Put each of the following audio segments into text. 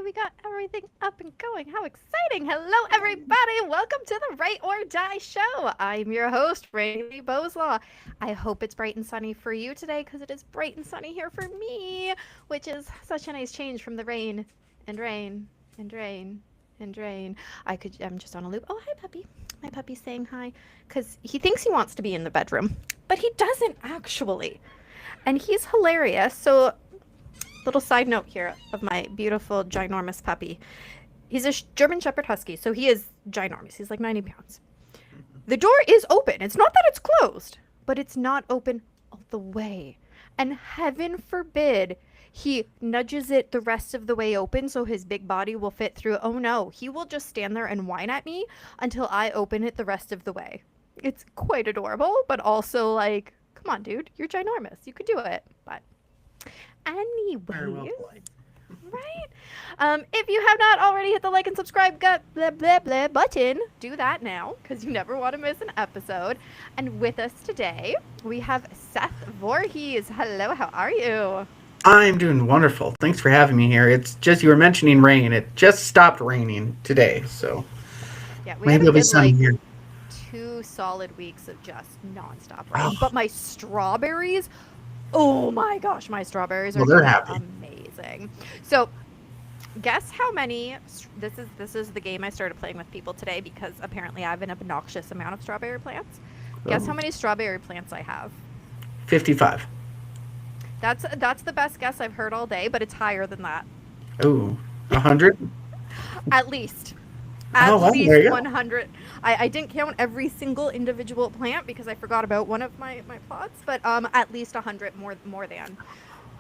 Yay, we got everything up and going. How exciting. Hello, everybody. Welcome to the Right or Die Show. I'm your host, Randi-lee. I hope it's bright and sunny for you today because it is bright and sunny here for me, which is such a nice change from the rain and rain and rain and rain. I'm just on a loop. Oh, hi, puppy. My puppy's saying hi because he thinks he wants to be in the bedroom, but he doesn't actually. And he's hilarious. So little side note here of my beautiful ginormous puppy. He's a German Shepherd Husky, so he is ginormous. He's like 90 pounds. The door is open. It's not that it's closed, but it's not open all the way. And heaven forbid he nudges it the rest of the way open so his big body will fit through. Oh no, he will just stand there and whine at me until I open it the rest of the way. It's quite adorable, but also like, come on, dude, you're ginormous. You could do it. But Very well anyways, played. right? If you have not already hit the like and subscribe blah, blah, blah button, do that now because you never want to miss an episode. And with us today, we have Seth Voorhees. Hello, how are you? I'm doing wonderful. Thanks for having me here. It's just you were mentioning rain. It just stopped raining today, so Yeah, we maybe had a it'll be good sunny here. 2 solid weeks of just nonstop rain. Oh, But my strawberries, oh my gosh, my strawberries are well, they're doing happy. amazing. So guess how many this is the game I started playing with people today because apparently I have an obnoxious amount of strawberry plants. Guess how Oh, many strawberry plants I have? 55. That's the best guess I've heard all day, but it's higher than that. Oh, 100? At least. Oh, At well, there least you go. 100. I didn't count every single individual plant because I forgot about one of my plots, but at least 100 more than.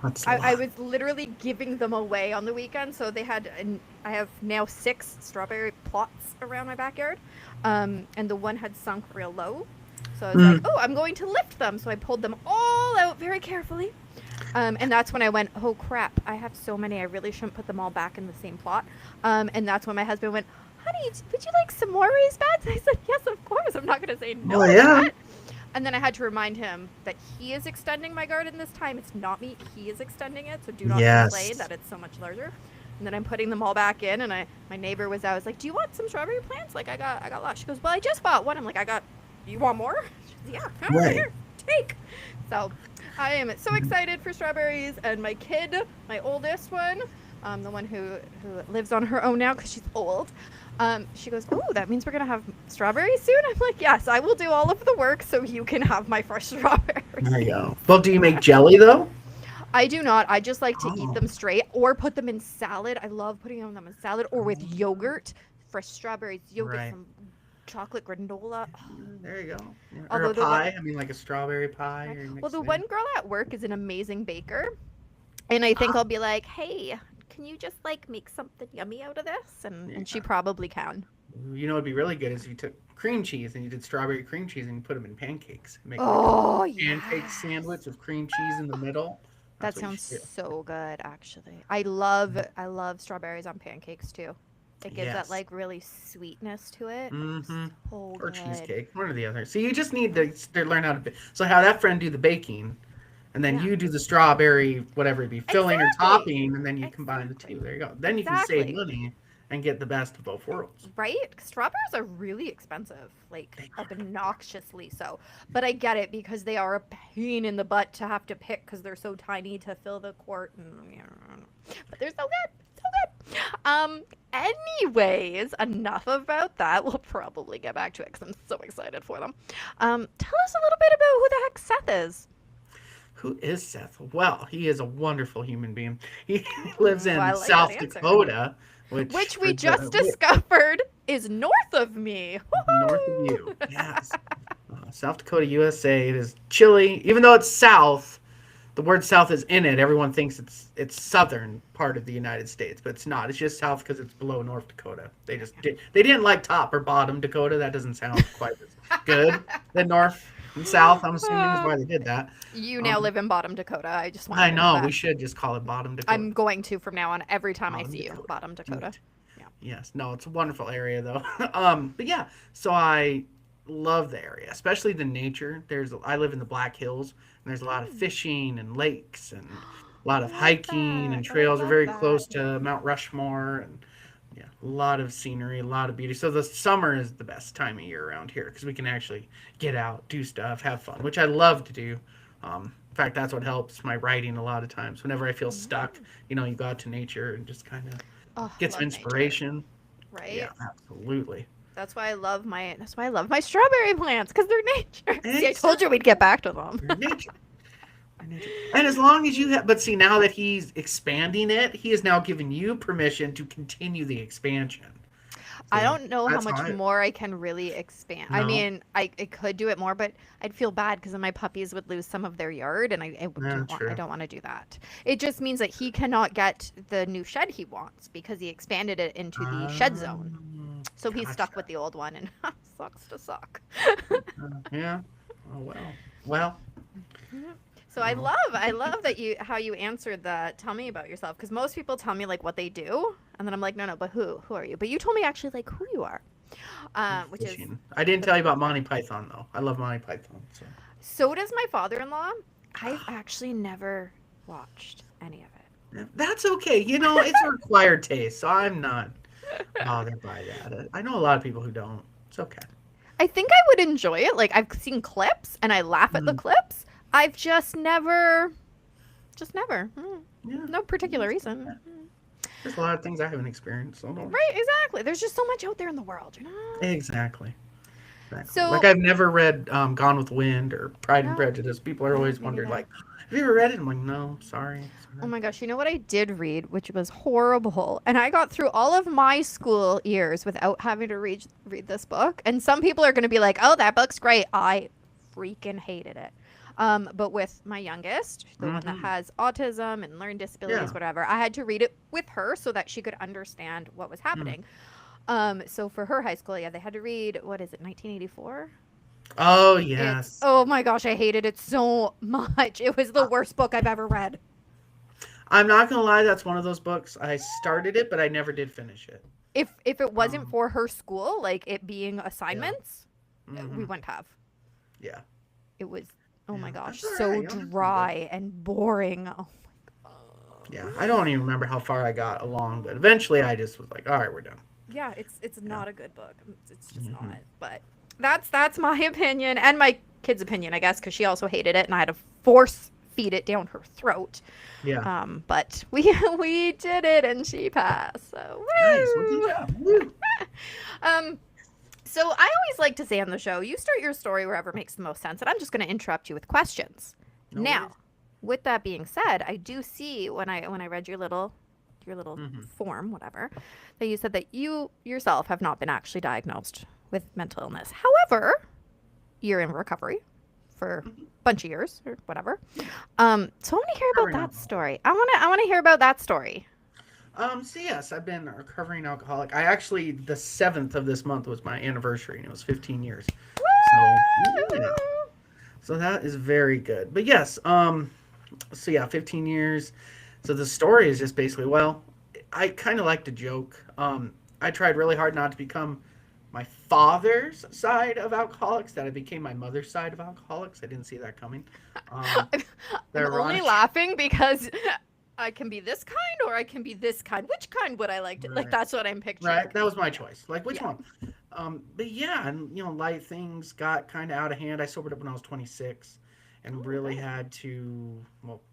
That's a I lot. was literally giving them away on the weekend. So they had, and I have now 6 strawberry plots around my backyard. And the one had sunk real low. So I was like, Mm, oh, I'm going to lift them. So I pulled them all out very carefully. And that's when I went, oh crap, I have so many. I really shouldn't put them all back in the same plot. And that's when my husband went, honey, would you like some more raised beds? I said, yes, of course. I'm not going to say no well, to yeah. that. And then I had to remind him that he is extending my garden this time. It's not me. He is extending it. So do not complain Yes. that it's so much larger. And then I'm putting them all back in. And my neighbor was out. I was like, do you want some strawberry plants? Like I got lots. She goes, well, I just bought one. I'm like, you want more? She goes, yeah, come over Right. here. Take. So I am so excited for strawberries. And my kid, my oldest one, the one who lives on her own now because she's old. She goes, oh, that means we're going to have strawberries soon? I'm like, yes, I will do all of the work so you can have my fresh strawberries. There you go. Well, do you make jelly, though? I do not. I just like to eat Oh, them straight or put them in salad. I love putting them in salad or with yogurt. Fresh strawberries, yogurt, right. some chocolate granola. Oh, There you go. Yeah, or a although the one, pie. I mean, like a strawberry pie, or you well, mix the it in. one girl at work is an amazing baker. And I think Ah, I'll be like, hey, can you just like make something yummy out of this? And she yeah. probably can. You know, what'd be really good is if you took cream cheese and you did strawberry cream cheese and you put them in pancakes. Make like a Oh, pancake yes. sandwich with cream cheese in the middle. That That's what you sounds should do. so good, actually. I love strawberries on pancakes too. It gives that Yes. like really sweetness to it. Mm-hmm. So Or good. cheesecake, one or the other. So you just need to learn how to. So have that friend do the baking, and then Yeah. you do the strawberry, whatever it be, filling or Exactly. topping, and then you combine the Exactly. two. There you go. Then you can save Exactly. money and get the best of both worlds. Right? Strawberries are really expensive, like They obnoxiously so. But I get it because they are a pain in the butt to have to pick because they're so tiny to fill the quart. But they're so good. So good. Anyways, enough about that. We'll probably get back to it because I'm so excited for them. Tell us a little bit about who the heck Seth is. Who is Seth? Well, he is a wonderful human being. He lives I in like that South answer. Dakota, which Which for we just the discovered is north of me. north of you. Woohoo! Yes. South Dakota, USA. It is chilly. Even though it's south, the word south is in it. Everyone thinks it's southern part of the United States, but it's not. It's just south because it's below North Dakota. They didn't like top or bottom Dakota. That doesn't sound quite as good. The north and south, I'm assuming, is why they did that. You now Um, live in Bottom Dakota. I just want I you to know know we that. should just call it bottom I'm Dakota. going to from now on every time I Bottom see you. Dakota. Bottom Do Dakota. it. Yeah. Yes. No, it's a wonderful area though. But yeah, so I love the area, especially the nature. I live in the Black Hills, and there's a lot of Mm. fishing and lakes and A lot of love hiking and that. I trails. We're love very that. close to Mount Rushmore, and yeah, a lot of scenery, a lot of beauty. So the summer is the best time of year around here because we can actually get out, do stuff, have fun, which I love to do. In fact, that's what helps my writing a lot of times. Whenever I feel stuck, Mhm. you go out to nature and just kind of Oh, get some love nature, inspiration. Yeah, right? absolutely. That's why I love my strawberry plants because they're nature. See, I told you we'd get Exactly. back to them. They're nature. They're nature. And as long as you have, but see, now that he's expanding it, he is now giving you permission to continue the expansion. I See, don't know how that's how much I, more I can really expand. I no, mean, I could do it more, but I'd feel bad because then my puppies would lose some of their yard, and I true. don't want to do that. It just means that he cannot get the new shed he wants because he expanded it into the shed zone. So he's stuck with Gotcha. the old one, and sucks to suck. Yeah. Oh well. Well. Yeah. So Uh, I love that you how you answered that. Tell me about yourself, because most people tell me like what they do, and then I'm like, no, no, but who are you? But you told me actually like who you are, which is fishing. I didn't the tell you about Monty Python though. I love Monty Python. So so does my father-in-law. I've actually never watched any of yeah, that's okay. It's a required taste, so I'm not it. bothered by that. I know a lot of people who don't. It's okay. I think I would enjoy it. Like I've seen clips and I laugh at the Mhm. clips. I've just never. Yeah. No particular That's reason. okay. There's a lot of things I haven't experienced. So don't. Right, exactly. There's just so much out there in the world. Exactly. Exactly. Like So, I've never read Gone with the Wind or Pride and no, Prejudice. People are no, always me wondering, neither. like, have you ever read it? I'm like, no, sorry. Oh Sorry. my gosh, you know what I did read, which was horrible. And I got through all of my school years without having to read this book. And some people are going to be like, "Oh, that book's great." I freaking hated it. But with my youngest, the one that Hmm. has autism and learning Yeah. disabilities, whatever, I had to read it with her so that she could understand what was Mm. happening. So for her high school, yeah, they had to read, what is it, 1984? Oh It's, yes. oh my gosh, I hated it so much. It was the worst book I've ever read. I'm not gonna lie, that's one of those books. I started it, but I never did finish it. If it wasn't Um, for her school, like it being yeah. assignments, we Hmm. wouldn't have. Yeah. It was, oh my Yeah. gosh, That's all so right. It's all good. dry and boring. Oh my Yeah. I god. don't even remember how far I got along, but eventually I just was like, all right, we're done. Yeah, it's Yeah. not a good book. It's just Hmm. not. But that's my opinion and my kid's opinion, I guess, because she also hated it, and I had to force feed it down her throat. Yeah. But we did it, and she passed. So Nice. Well, good woo. job. Woo. Um, So I always like to say on the show, you start your story wherever makes the most sense, and I'm just going to interrupt you with questions. No worries. Now, with that being said, I do see when I read your little Hmm. form, whatever, that you said that you yourself have not been actually diagnosed with mental illness. However, you're in recovery for a bunch of years or whatever. So I want to hear about Recovering that alcoholic. story. I want to hear about that story. So yes, I've been a recovering alcoholic. I actually the 7th of this month was my anniversary, and it was 15 years. So yeah, Woo! so that is very good. But yes, so yeah, 15 years. So the story is just basically, well, I kind of like to joke. I tried really hard not to become my father's side of alcoholics. That I became my mother's side of alcoholics. I didn't see that coming. Um, I'm, the I'm only ironic, laughing because I can be this kind or I can be this kind. Which kind would I like to like? right, That's what I'm picturing. right, that was my choice. Like which Yeah. one? But yeah, and life things got kind of out of hand. I sobered up when I was 26, and Oh, really okay. had to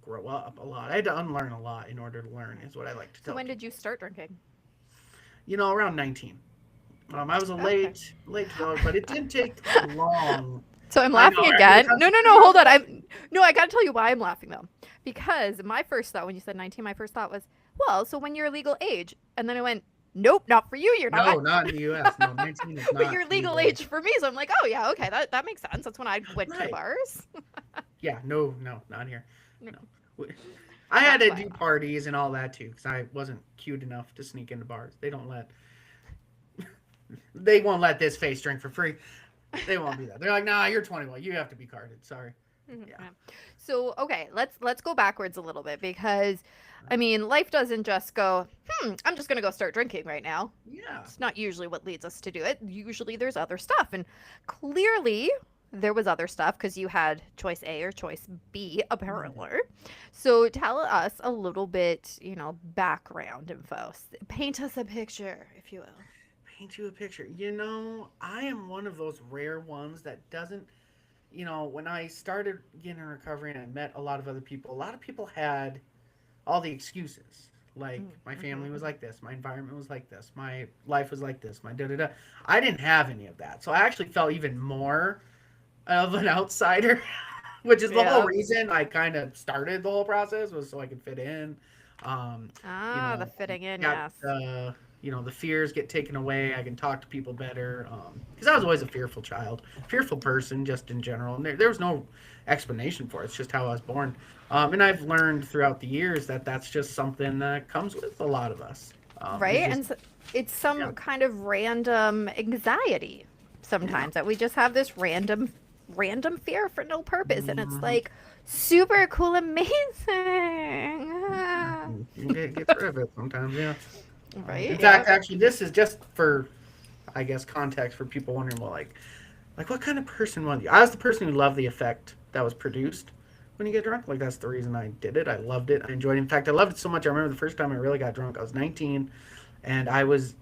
grow up a lot. I had to unlearn a lot in order to learn, is what I like to So tell when did you people. start drinking? Around 19. I was a Okay. late developer, but it didn't take long. So I'm I know, laughing right? It again. comes No, no, pretty no. Hold on. quick. I got to tell you why I'm laughing though. Because my first thought when you said 19, my first thought was, well, so when you're legal age, and then I went, nope, not for you. You're not. No, not in the U.S. No, 19 is But not you're legal legal age. age for me, so I'm like, oh yeah, okay, that makes sense. That's when I went to the Right. bars. Yeah, no, no, not here. No, No. I had that's to why I do laughed. parties and all that too because I wasn't cute enough to sneak into bars. They won't let this face drink for free. They won't do that. They're like, nah, you're 21. You have to be carded. Sorry. Mhm, Yeah. yeah. So okay, let's go backwards a little bit because I mean, life doesn't just go, I'm just gonna go start drinking right now. Yeah. It's not usually what leads us to do it. Usually there's other stuff. And clearly there was other stuff because you had choice A or choice B, apparently. So tell us a little bit, background info. Paint us a picture, if you will. Paint you a picture. I am one of those rare ones that doesn't. When I started getting in recovery and I met a lot of other people, a lot of people had all the excuses. Like, my family was like this, my environment was like this, my life was like this, my da da da. I didn't have any of that. So I actually felt even more of an outsider, which is the whole Yeah. reason I kind of started the whole process, was so I could fit in. You Ah, the know, fitting in, got yes. the fears get taken away. I can talk to people better. Because I was always a fearful child, fearful person, just in general. And there was no explanation for it. It's just how I was born. And I've learned throughout the years that that's just something that comes with a lot of us. It's Right? just, And so it's yeah, some kind of random anxiety yeah. sometimes that we just have this random fear for no purpose, and it's Mhm. like super cool, amazing. Ah. Gets rid of it sometimes, yeah. In Right? fact, Yep. actually, this is just for, I guess, context for people wondering, well, like what kind of person was you? I was the person who loved the effect that was produced when you get drunk. Like, that's the reason I did it. I loved it. I enjoyed it. In fact, I loved it so much. I remember the first time I really got drunk. I was 19, and I was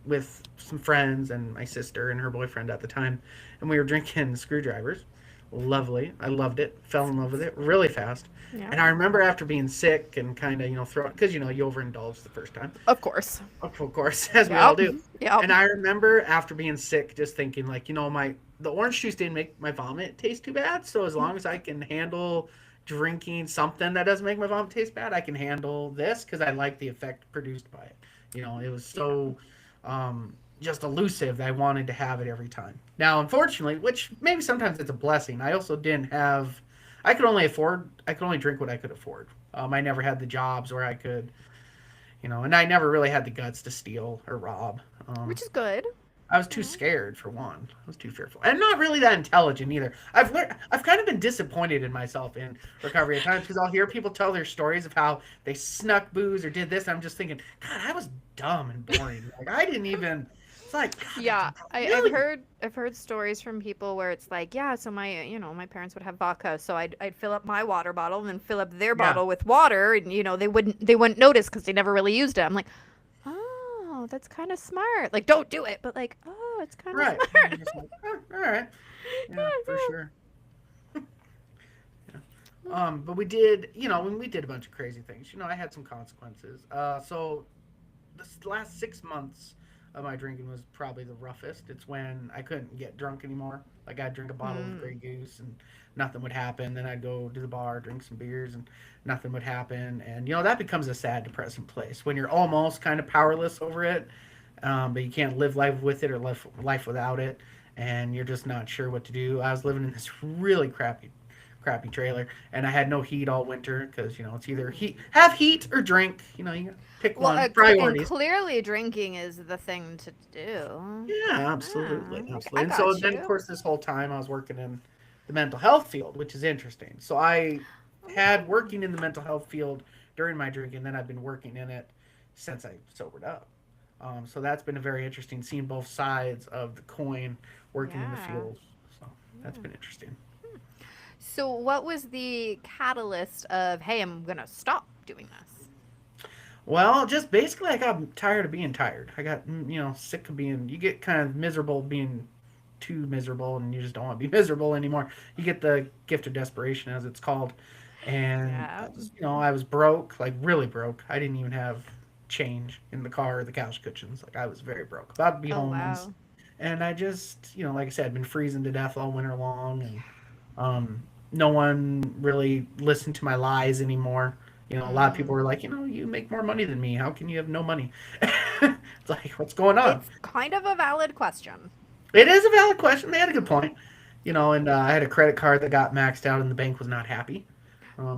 with some friends and my sister and her boyfriend at the time, and we were drinking screwdrivers. Lovely. I loved it. Fell in love with it really fast. Yep. And I remember after being sick and kind of, throwing, because, you overindulge the first time, Of course. of course, as we all Yep. do. Yep. And I remember after being sick, just thinking, like, the orange juice didn't make my vomit taste too bad. So as long as I can handle drinking something that doesn't make my vomit taste bad, I can handle this, because I like the effect produced by it. It was Yeah. so just elusive that I wanted to have it every time. Now, unfortunately, which maybe sometimes it's a blessing, I also didn't have. I could only drink what I could afford. I never had the jobs where I could, and I never really had the guts to steal or rob. Which is good. I was too Yeah. scared for one. I was too fearful, and not really that intelligent either. I've kind of been disappointed in myself in recovery at times, because I'll hear people tell their stories of how they snuck booze or did this, and I'm just thinking, God, I was dumb and boring. Like, I didn't even. It's like, God, that's Yeah, I've brilliant. heard stories from people where it's like, yeah, so my parents would have vodka, so I'd fill up my water bottle and then fill up their Yeah, bottle with water, and they wouldn't notice because they never really used it. I'm like, oh, that's kind of smart. Like, don't do it, but like, oh, it's kind of right. I'm smart. just like, all right, yeah, for Yeah, sure. Yeah. But we did, when we did a bunch of crazy things. I had some consequences. So this last 6 months of my drinking was probably the roughest. It's when I couldn't get drunk anymore. Like, I'd drink a so. bottle of Grey Goose and nothing would happen. Then I'd go to the bar, drink some beers, and nothing would happen. And that becomes a sad, depressing place when you're almost kind of powerless over it, but you can't live life with it or life without it, and you're just not sure what to do. I was living in this really crappy trailer, and I had no heat all winter, because it's either have heat or drink. You pick Well, one. and Priorities. clearly drinking is the thing to do. Yeah, Yeah, absolutely, I absolutely. And so got then, of you. course, this whole time I was working in the mental health field, which is interesting. So I had working in the mental health field during my drinking, then I've been working in it since I sobered up. So that's been a very interesting, seeing both sides of the coin, working in the Yeah. field. So that's Yeah. been interesting. So, what was the catalyst of, hey, I'm gonna stop doing this? Well, just basically, I got tired of being tired. I got, sick of being. You get kind of miserable being too miserable, and you just don't want to be miserable anymore. You get the gift of desperation, as it's called. And Yeah. I was broke, like really broke. I didn't even have change in the car or the couch cushions. Like, I was very broke, about to be Oh homeless. wow. And I just, like I said, I'd been freezing to death all winter long, and no one really listened to my lies anymore. A lot of people Mm. were like, you make more money than me. How can you have no money? It's like, what's going on? It's kind of a valid question. It is a valid question. They had a good point. And I had a credit card that got maxed out, and the bank was not happy,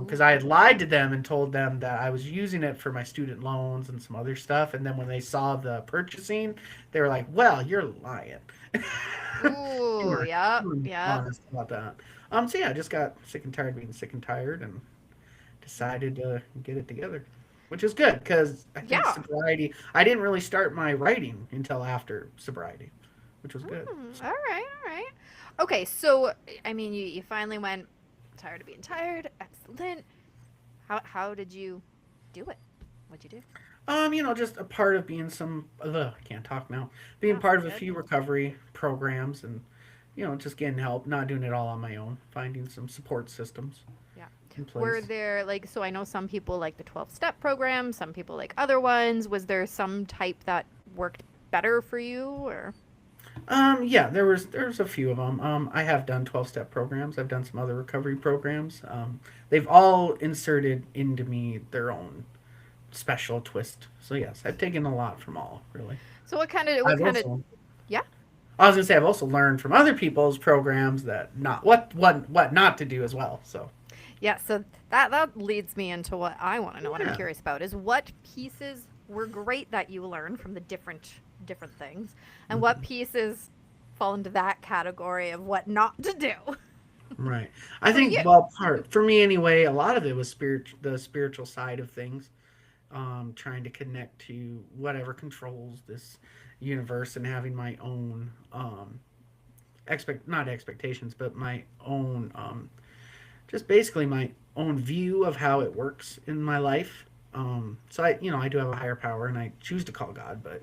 because I had Ooh. lied to them and told them that I was using it for my student loans and some other stuff. And then when they saw the purchasing, they were like, "Well, you're lying." you Ooh. were, Yep. you were Yep. honest about that. So yeah, I just got sick and tired of being sick and tired, and decided to get it together, which is good, because I think Yeah. sobriety. I didn't really start my writing until after sobriety, which was good. Mm, all right. All right. Okay, so I mean, you finally went tired of being tired. Excellent. How did you do it? What'd you do? Just a part of being I can't talk now. Being No, part you're of a good. few recovery programs and, just getting help, not doing it all on my own, finding some support systems Yeah. in Were place. there like so I know some people like the 12-step program, some people like other ones. Was there some type that worked better for you or Yeah, there's a few of them. I have done 12-step programs. I've done some other recovery programs. They've all inserted into me their own special twist. So yes, I've taken a lot from all, really. so what I've kind of also yeah? I was gonna say I've also learned from other people's programs that not what not to do as well. So Yeah, so that leads me into what I want to know, what I'm yeah. curious about is what pieces were great that you learned from the different things, and what Mhm. pieces fall into that category of what not to do Right. I for think you. well part for me anyway, a lot of it was the spiritual side of things. Trying to connect to whatever controls this universe and having my own not expectations, but my own just basically my own view of how it works in my life. So I do have a higher power, and I choose to call God, but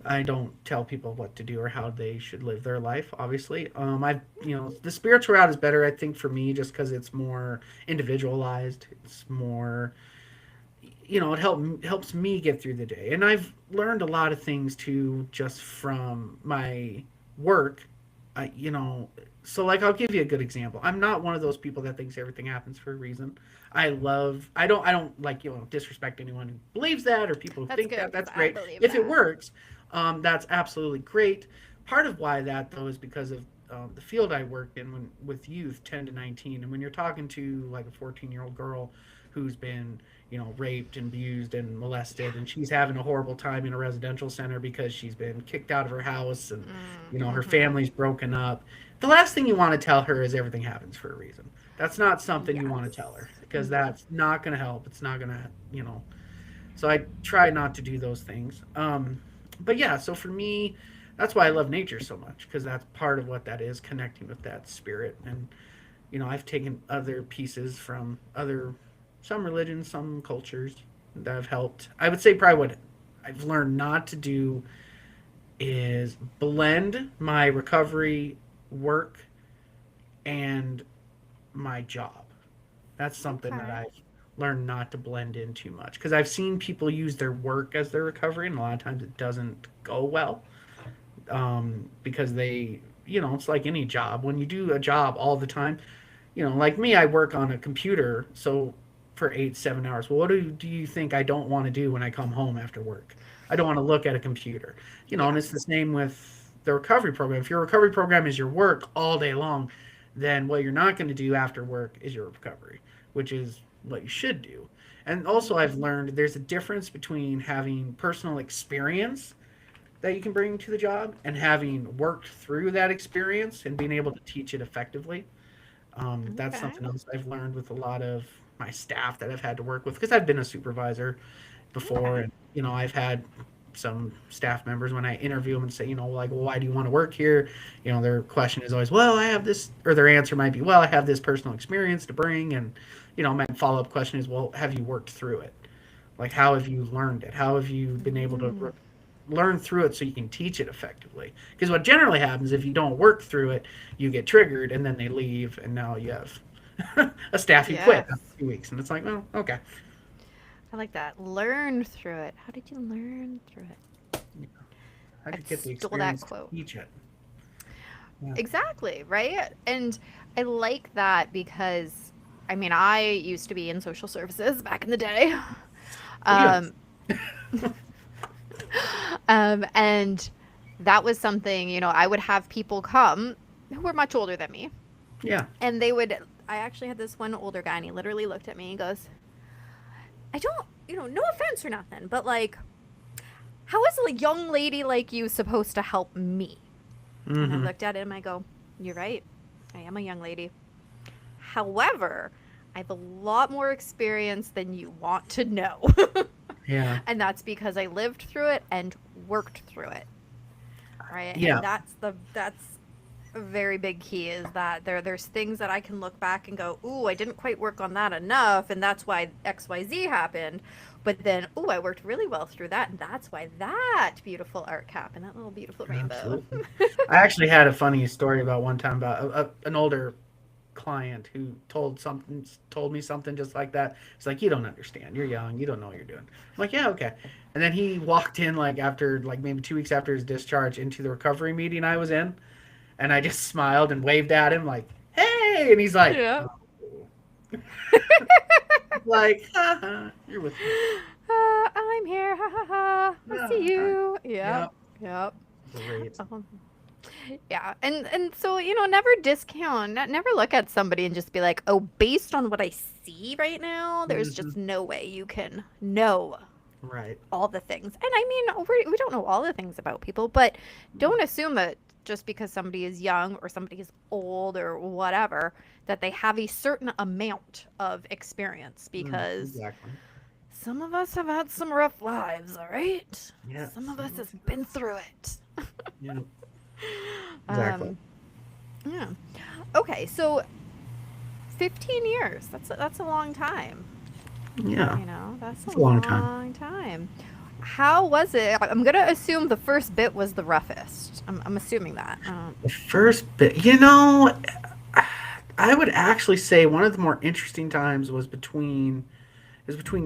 I don't tell people what to do or how they should live their life. Obviously, the spiritual route is better, I think, for me, just because it's more individualized. It's more, it helps me get through the day, and I've learned a lot of things too, just from my work. I, you know, so like I'll give you a good example. I'm not one of those people that thinks everything happens for a reason. I don't like disrespect anyone who believes that or people who That's think good that. because That's I great believe if it that. works. That's absolutely great. Part of why that though is because of the field I worked in with youth 10 to 19, and when you're talking to like a 14-year-old girl who's been raped and abused and molested, and she's having a horrible time in a residential center because she's been kicked out of her house, and her Mm-hmm. family's broken up. The last thing you want to tell her is everything happens for a reason. That's not something you want to tell her, Yes. because that's not going to help. It's not going to. So I try not to do those things. But yeah, so for me, that's why I love nature so much, because that's part of what that is, connecting with that spirit. And I've taken other pieces from some religions, some cultures that have helped. I would say probably what I've learned not to do is blend my recovery work and my job. That's something that Okay. I've learned not to blend in too much, because I've seen people use their work as their recovery, and a lot of times it doesn't go well, because it's like any job. When you do a job all the time, like me, I work on a computer, so for 8, 7 hours. Well, what do you think I don't want to do when I come home after work? I don't want to look at a computer, and it's the Yes. same with the recovery program. If your recovery program is your work all day long, then what you're not going to do after work is your recovery, which is what you should do. And also, I've learned there's a difference between having personal experience that you can bring to the job and having worked through that experience and being able to teach it effectively. That's Okay. something else I've learned with a lot of my staff that I've had to work with, because I've been a supervisor before, Okay. and I've had some staff members when I interview them and say, like, well, why do you want to work here? Their question is always, well, I have this, or their answer might be, well, I have this personal experience to bring, and my follow up question is, well, have you worked through it? Like, how have you learned it? How have you been able to Mm. learn through it so you can teach it effectively? Because what generally happens if you don't work through it, you get triggered and then they leave, and now you have a staff who quit after Yes. 2 weeks, and it's like, well, okay. I like that. Learn through it. How did you learn through it? How'd I you get the stole that experience to quote. teach it? Yeah. Exactly, right? And I like that because I mean, I used to be in social services back in the day. Oh, yes. Um, and that was something, I would have people come who were much older than me, Yeah. and I actually had this one older guy, and he literally looked at me and goes, I don't, no offense or nothing, but like, how is a young lady like you supposed to help me? And I Mm-hmm. looked at him, I go, you're right. I am a young lady. However, I have a lot more experience than you want to know. Yeah. And that's because I lived through it and worked through it. Right? Yeah. And that's a very big key is that there's things that I can look back and go, ooh, I didn't quite work on that enough, and that's why XYZ happened. But then, ooh, I worked really well through that, and that's why that beautiful art happened, that little beautiful rainbow. Absolutely. I actually had a funny story about one time about an older client who told me something just like that. It's like, you don't understand. You're young. You don't know what you're doing. I'm like, yeah, okay. And then he walked in like after like maybe 2 weeks after his discharge into the recovery meeting I was in, and I just smiled and waved at him like, hey, and he's like, Yeah. oh. Like, haha, you're with me. I'm here, ha ha ha. I see you. Yep. Yep. Yep. Great. Yeah, and so never discount, never look at somebody and just be like, oh, based on what I see right now, there's Hmm. just no way you can know Right. all the things. And I mean, we don't know all the things about people, but don't assume that just because somebody is young or somebody is old or whatever, that they have a certain amount of experience, because Exactly. some of us have had some rough lives, all right? Yeah. Some of us has been through it. Yeah. Exactly. Um, yeah. Okay, so 15 years. That's a long time. Yeah. That's It's a a long time. long time. How was it? I'm gonna assume the first bit was the roughest. I'm assuming that. The first bit, I would actually say one of the more interesting times was between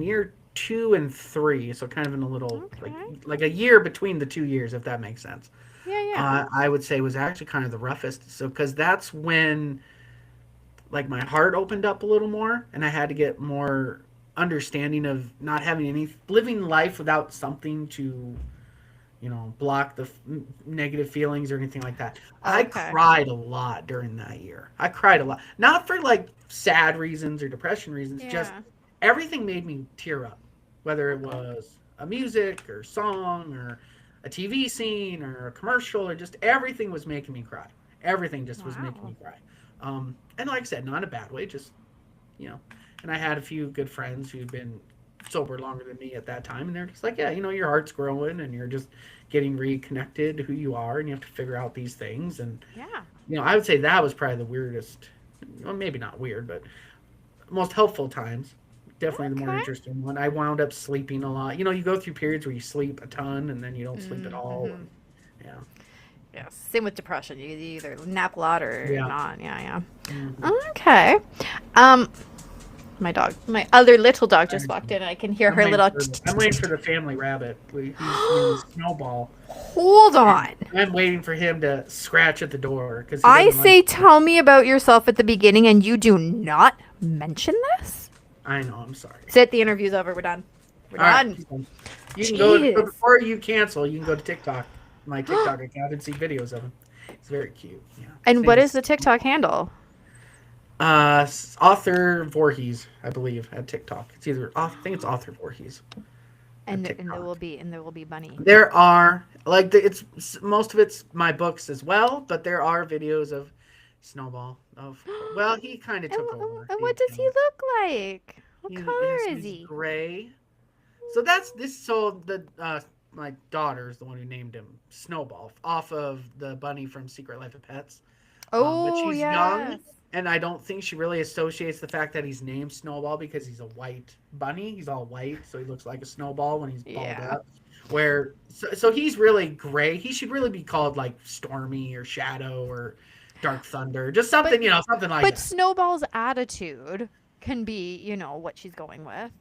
year 2 and 3, so kind of in a little Okay. like a year between the 2 years, if that makes sense. Yeah, yeah. I would say was actually kind of the roughest. So because that's when like my heart opened up a little more, and I had to get more understanding of not having any living life without something to block the negative feelings or anything like that. I Okay. cried a lot during that year. I cried a lot, not for like sad reasons or depression reasons, just Yeah. everything made me tear up, whether it Okay. was a music or song or a TV scene or a commercial, or just everything was making me cry. Everything just was making Wow. me cry. And like I said, not in a bad way, just you know. And I had a few good friends who'd been sober longer than me at that time, and they're just like, yeah, your heart's growing, and you're just getting reconnected to who you are, and you have to figure out these things. And Yeah. I would say that was probably the weirdest, well, maybe not weird, but most helpful times. Definitely the more Okay. interesting one. I wound up sleeping a lot. You go through periods where you sleep a ton, and then you don't sleep at all, Mm-hmm. and yeah, Yeah. Same with depression. You either nap a lot or yeah. not. Yeah, Mm-hmm. yeah. Okay. Um, my other little dog just walked in, and I can hear her little. I'm waiting for the family rabbit. His name is Snowball, Hold and on. I'm waiting for him to scratch at the door because he I doesn't like. say, tell me about yourself at the beginning, and you do not mention this? I know. I'm sorry. Sit, the interview's over. We're done. We're All right. done. You can go, but Jeez. before you cancel, you can go to TikTok, my TikTok account, and see videos of him. It's very cute. Yeah. His And what name is is the TikTok handle? author Voorhees, I believe, at TikTok. It's either I think it's author Voorhees at And there will TikTok. be Bunny. There are like it's most of it's my books as well, but there are videos of Snowball. Well, he kind of took over And the what does he account. look like? What Yeah, color so is he's he? gray. So that's this. So the my daughter is the one who named him Snowball off of the bunny from Secret Life of Pets. But Oh she's young, yes. and I don't think she really associates the fact that he's named Snowball because he's a white bunny. He's all white, so he looks like a snowball when he's balled Yeah. up. So he's really gray. He should really be called like Stormy or Shadow or Dark Thunder, just But something, something like but that. Snowball's attitude can be, what she's going with.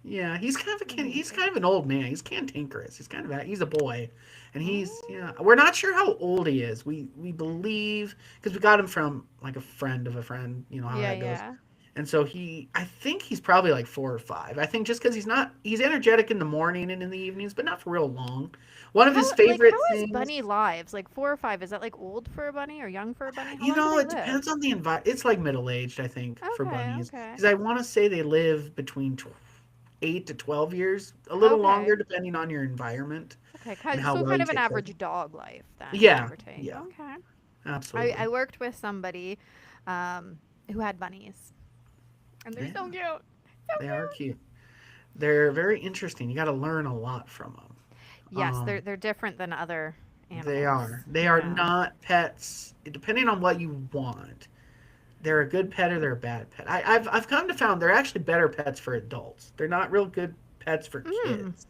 Yeah, he's kind of a kid. Mhm. He's kind of an old man. He's cantankerous. He's a boy, and Oh. we're not sure how old he is. We believe because we got him from like a friend of a friend. You know how Yeah, that goes. yeah. And so I think he's probably like 4 or 5. I think just because he's energetic in the morning and in the evenings, but not for real long. One of his How favorite is things, bunny lives? Like 4 or 5? Is that like old for a bunny or young for a bunny? How long do they it live? depends on the environment. It's like middle aged, I think, for Okay, bunnies, okay. because I want to say they live between 8 to 12 years, a little longer Okay. depending on your environment Okay. and how So well kind you of an take care of them. average dog life then, give Yeah, or take. yeah, Okay. I absolutely. worked with somebody um, who had bunnies, and they're so Yeah, cute. So they are cute. cute. They're very interesting. You got to learn a lot from them. Yes, they're different than other animals. They are Yeah. not pets. Depending on what you want, they're a good pet or they're a bad pet. I've come to found they're actually better pets for adults. They're not real good pets for Mm. kids.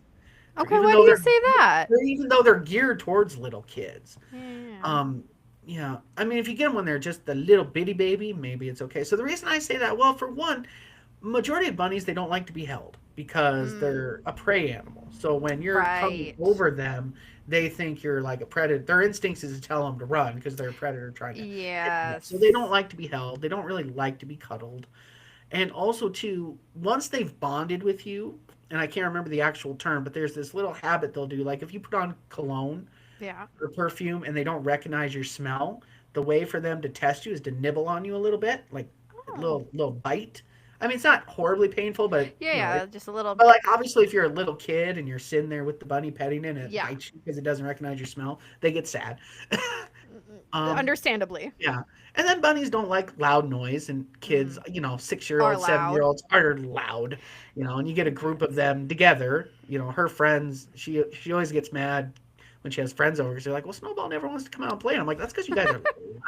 Okay, why do you say that? Even though they're geared towards little kids. Yeah. Um, yeah, I mean, if you get them when they're just the little bitty baby, maybe it's okay. So the reason I say that, well, for one, majority of bunnies they don't like to be held because they're a prey animal. So when you're coming Right. over them, they think you're like a predator. Their instincts is to tell them to run because they're a predator trying to hit them. Yes. So they don't like to be held. They don't really like to be cuddled. And also, too, once they've bonded with you, and I can't remember the actual term, but there's this little habit they'll do. Like if you put on cologne Yeah. or perfume and they don't recognize your smell, the way for them to test you is to nibble on you a little bit, like a Oh. little bite. I mean, it's not horribly painful, but Yeah, yeah, just a little. but like obviously, if you're a little kid and you're sitting there with the bunny petting it and it Yeah. bites you because it doesn't recognize your smell, they get sad. um, Understandably. yeah. And then bunnies don't like loud noise, and kids, 6 year Are olds, 7 year loud. olds are loud, and you get a group of them together, her friends, she always gets mad when she has friends over because they're like, well, Snowball never wants to come out and play. And I'm like, that's because you guys are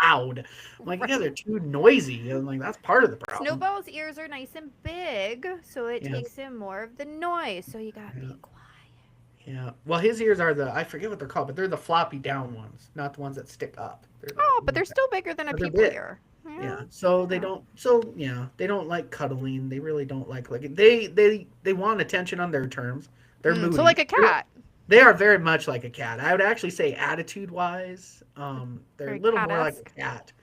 loud. I'm like, you guys are Right. too noisy. And I'm like, that's part of the problem. Snowball's ears are nice and big, so it Yes. takes him more of the noise. So you gotta Yeah. be quiet. Yeah. Well, his ears are I forget what they're called, but they're the floppy down ones, not the ones that stick up. They're Oh, but they're still bigger than a they're people big. ear. Yeah. Yeah. So Yeah. they don't like cuddling. They really don't like they want attention on their terms. They're So moody. like a cat. They are very much like a cat. I would actually say attitude wise, they're a Very little more like a cat-esque. cat.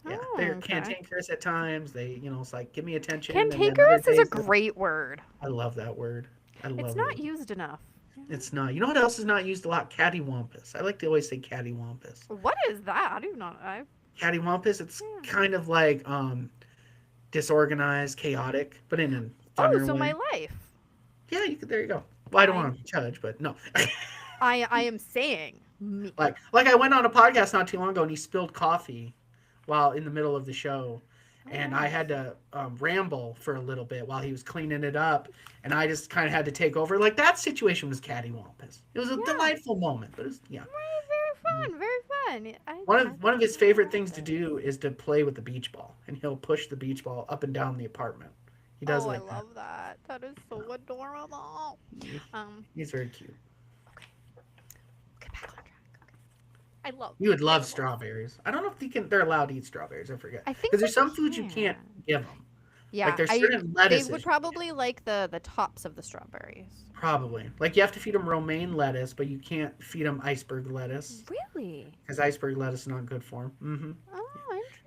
Yeah, Oh, they're okay. cantankerous at times. It's like give me attention, and then other Cantankerous is a days, great word. I love that word. I It's love not it. used enough. It's not. You know what else is not used a lot? Cattywampus. I like to always say cattywampus. What is that? I do not. I. Cattywampus. It's Yeah. kind of like disorganized, chaotic, but in a Oh, funner so my way. life. Yeah, there you go. Well, I don't I. want to judge, but no. I am saying me. Like I went on a podcast not too long ago and he spilled coffee while in the middle of the show, Oh, and I nice. had to ramble for a little bit while he was cleaning it up, and I just kind of had to take over. Like that situation was cattywampus. It was a Yeah. delightful moment, but yeah. Right, very fun. Very fun. One of his I favorite like things to it. do is to play with the beach ball, and he'll push the beach ball up and down the apartment. He does Oh, I like that. love that. That is so adorable. He- Um. He's very cute. Okay. Get back on track. Okay. I love You would love animals. strawberries. I don't know if they're allowed to eat strawberries. I forget I think because they there's some foods you can't can. give them. Like Yeah, there's I. certain They lettuces would you can't. probably like the tops of the strawberries. Probably. Like you have to feed them romaine lettuce, but you can't feed them iceberg lettuce Really? because iceberg lettuce is not good for them.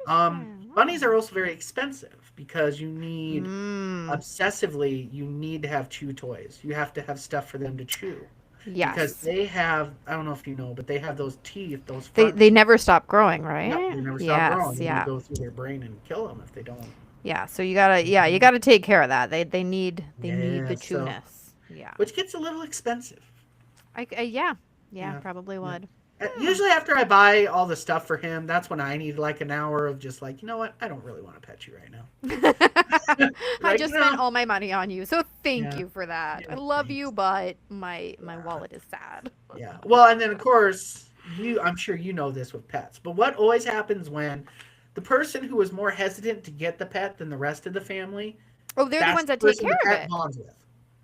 Oh, Bunnies interesting. are also very expensive because you need Mm. obsessively you need to have chew toys. You have to have stuff for them to chew because Yes. they have I don't know if you know, but they have those teeth, those They front they teeth. never stop growing, Yep, right? they never stop Yes. growing, and they Yeah. go through their brain and kill them if they don't. Yeah. So you gotta take care of that. They need Yeah, the so chuness. Yeah. which gets a little expensive. Yeah. Yeah. Yeah, Probably yeah. would. Hmm. Usually after I buy all the stuff for him, that's when I need like an hour of just like, you know what? I don't really want to pet you right now. I Like, just no. spent all my money on you, so thank Yeah. you for that. I Yeah, love thanks. you, but my Yeah. wallet is sad. Yeah. Well, and then of course, I'm sure you know this with pets, but what always happens when the person who is more hesitant to get the pet than the rest of the family, Oh, they're the that's ones the that take person the care of pet it. bonds with.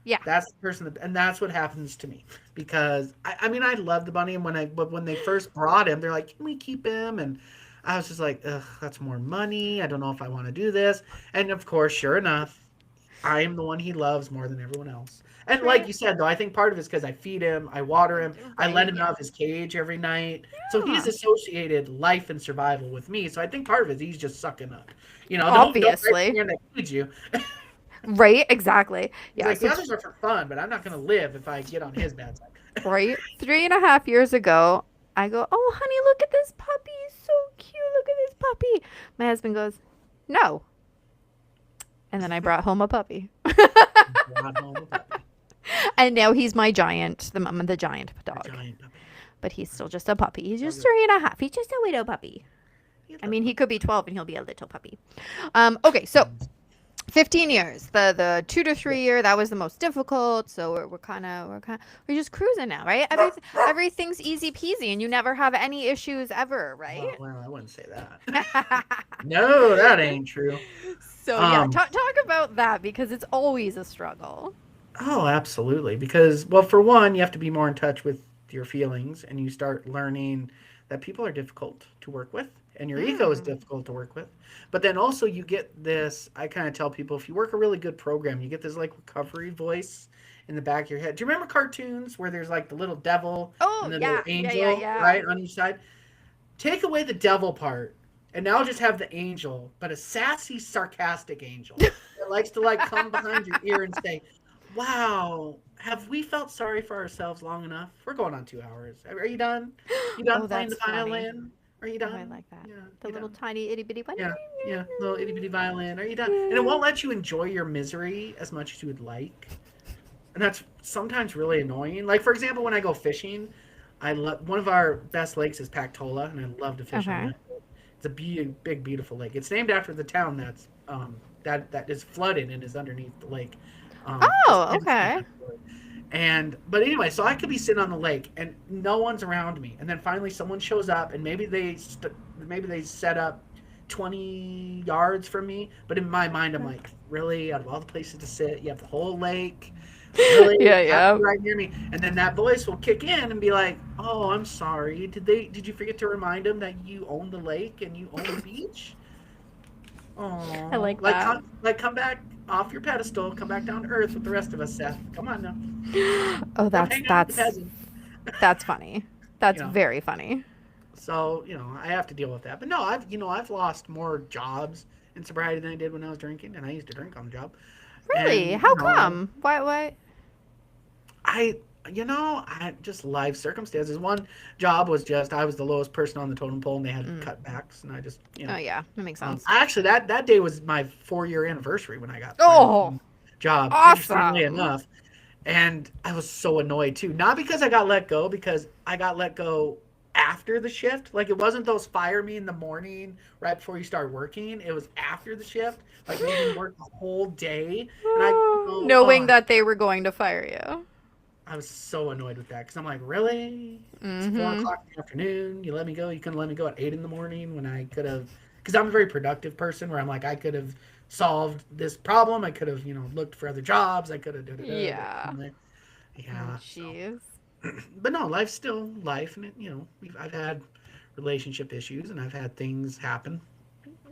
Yeah. That's the person and that's what happens to me because I mean I love the bunny and but when they first brought him they're like can we keep him and I was just like ugh that's more money I don't know if I want to do this and of course sure enough I am the one he loves more than everyone else and like Right. you said though I think part of it's because I feed him I water him I let Right. him out Yeah. of his cage every night so he's Yeah. associated life and survival with me so I think part of it is he's just sucking up don't raise Obviously. your hand I feed you. Right. Exactly. He's Yeah. like, the So others are for fun, but I'm not going to live if I get on his bad side. right, 3.5 years ago, I go, "Oh, honey, look at this puppy. He's so cute. Look at this puppy." My husband goes, "No," and then I brought home a puppy, Brought home a puppy, and now he's my giant, the giant a dog. giant puppy. But he's still just a puppy. He's just Okay. 3.5. He's just a little puppy. He's I a mean, he could be 12 and he'll be a little puppy. Okay, so 15 years. The 2 to 3 year, that was the most difficult. So we're just cruising now, right? Everything's easy peasy, and you never have any issues ever, right? Well, I wouldn't say that. No, that ain't true. So yeah, Um, talk about that because it's always a struggle. oh, absolutely. Because, well, for one, you have to be more in touch with your feelings, and you start learning that people are difficult to work with, and your ego is Mm. difficult to work with. But then also, you get this. I kind of tell people, if you work a really good program, you get this like recovery voice in the back of your head. Do you remember cartoons where there's like the little devil Oh and the little yeah, angel, yeah. right, on each side? Take away the devil part, and now just have the angel, but a sassy, sarcastic angel that likes to like come behind your ear and say, "Wow, have we felt sorry for ourselves long enough? We're going on 2 hours. Are you done? You done Oh, playing that's the funny. violin? Are you Oh, I done? like that. Yeah, The you little done? tiny itty bitty one. Yeah, yeah, little itty bitty violin. Are you done?" And it won't let you enjoy your misery as much as you would like, and that's sometimes really annoying. Like for example, when I go fishing, I love one of our best lakes is Pactola, and I love to fish on Okay. that. It's a big, beautiful lake. It's named after the town that is flooded and is underneath the lake. It's Oh, in okay. and but anyway, so I could be sitting on the lake and no one's around me, and then finally someone shows up, and maybe they set up 20 yards from me, but in my mind I'm like, really, out of all the places to sit, you have the whole lake, really, Yeah, have to yeah. be right near me, and then that voice will kick in and be like, "Oh, I'm sorry. Did you forget to remind them that you own the lake and you own the beach? I Oh, like that. come back off your pedestal, come back down to earth with the rest of us, Seth. Come on now, Oh, stop hanging out with the peasants." that's funny. You That's know, very funny. so I have to deal with that. But no, I've lost more jobs in sobriety than I did when I was drinking, and I used to drink on the job. Really? And How come? Why? I I just life circumstances. One job was just I was the lowest person on the totem pole, and they had Mm. cutbacks, and I just Oh yeah, that makes sense. actually that day was my 4 year anniversary when I got fired Oh, from the job. Interestingly awesome. enough, and I was so annoyed too. Not because I got let go, because I got let go after the shift. Like it wasn't those fire me in the morning right before you start working. It was after the shift, like made me work the whole day, and Knowing that they were going to fire you. I was so annoyed with that because I'm like, really? It's four Mm-hmm. o'clock in the afternoon. You let me go. You couldn't let me go at 8 in the morning when I could have. Because I'm a very productive person where I'm like, I could have solved this problem. I could have, looked for other jobs. I could have, but Yeah. Oh, yeah. So, jeez. but no, life's still life, and I've had relationship issues, and I've had things happen,